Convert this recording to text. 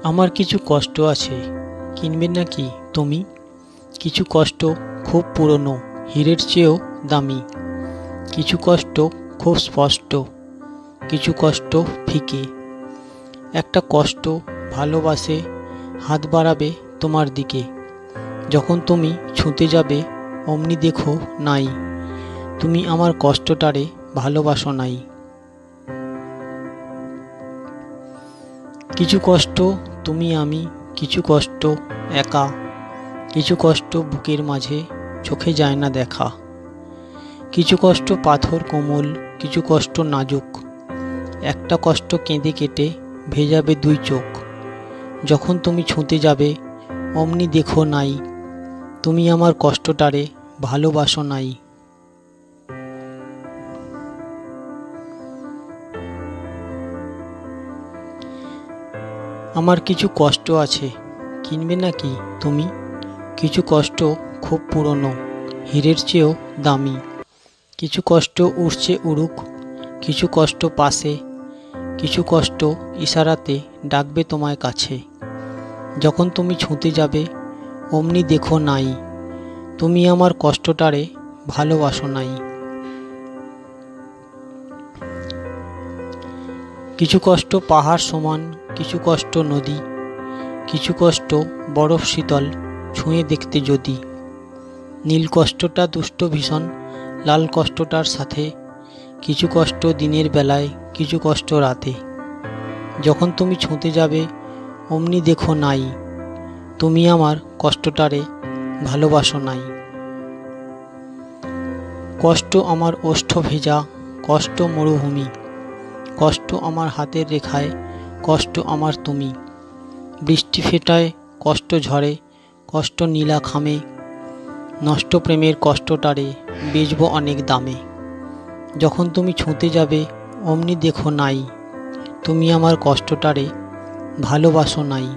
আমার কিছু কষ্ট আছে, কিনবে নাকি তুমি? কিছু কষ্ট খুব পুরনো, হীরের চেয়েও দামি। কিছু কষ্ট খুব স্পষ্ট, কিছু কষ্ট ফিকে। একটা কষ্ট ভালোবাসে, হাত বাড়াবে তোমার দিকে। যখন তুমি ছুঁতে যাবে, অমনি দেখো নাই, তুমি আমার কষ্টটারে ভালোবাসো নাই। কিছু কষ্ট তুমি আমি, কিছু কষ্ট একা, কিছু কষ্ট বুকের মাঝে, চোখে যায় না দেখা। কিছু কষ্ট পাথর কোমল, কিছু কষ্ট নাজুক। একটা কষ্ট কেঁদে কেটে ভেজাবে দুই চোখ। যখন তুমি ছুঁতে যাবে, অমনি দেখো নাই, তুমি আমার কষ্টটারে ভালোবাসো নাই। আমার কিছু কষ্ট আছে, কিনবে নাকি তুমি? কিছু কষ্ট খুব পুরনো, হীরের চেয়েও দামি। কিছু কষ্ট উড়ছে উড়ুক, কিছু কষ্ট পাশে, কিছু কষ্ট ইশারাতে ডাকবে তোমায় কাছে। যখন তুমি ছুঁতে যাবে, অমনি দেখো নাই, তুমি আমার কষ্টটারে ভালোবাসো নাই। কিছু কষ্ট পাহাড় সমান, কিছু কষ্ট নদী, কিছু কষ্ট বরফ শীতল, ছুঁয়ে দেখতে যদি। নীল কষ্টটা দুষ্ট ভীষণ, লাল কষ্টটার সাথে। কিছু কষ্ট দিনের বেলায়, কিছু কষ্ট রাতে। যখন তুমি ছুঁতে যাবে, অমনি দেখো নাই, তুমি আমার কষ্টটারে ভালোবাসো নাই। কষ্ট আমার ওষ্ঠ ভেজা, কষ্ট মরুভূমি। কষ্ট আমার হাতের রেখায়, কষ্ট আমার তুমি। বৃষ্টি ফেটায়, কষ্ট ঝরে, কষ্ট নীলা খামে। নষ্ট প্রেমের কষ্টটারে বেচবো অনেক দামে। যখন তুমি ছুঁতে যাবে, অমনি দেখো নাই, তুমি আমার কষ্টটারে ভালোবাসো নাই।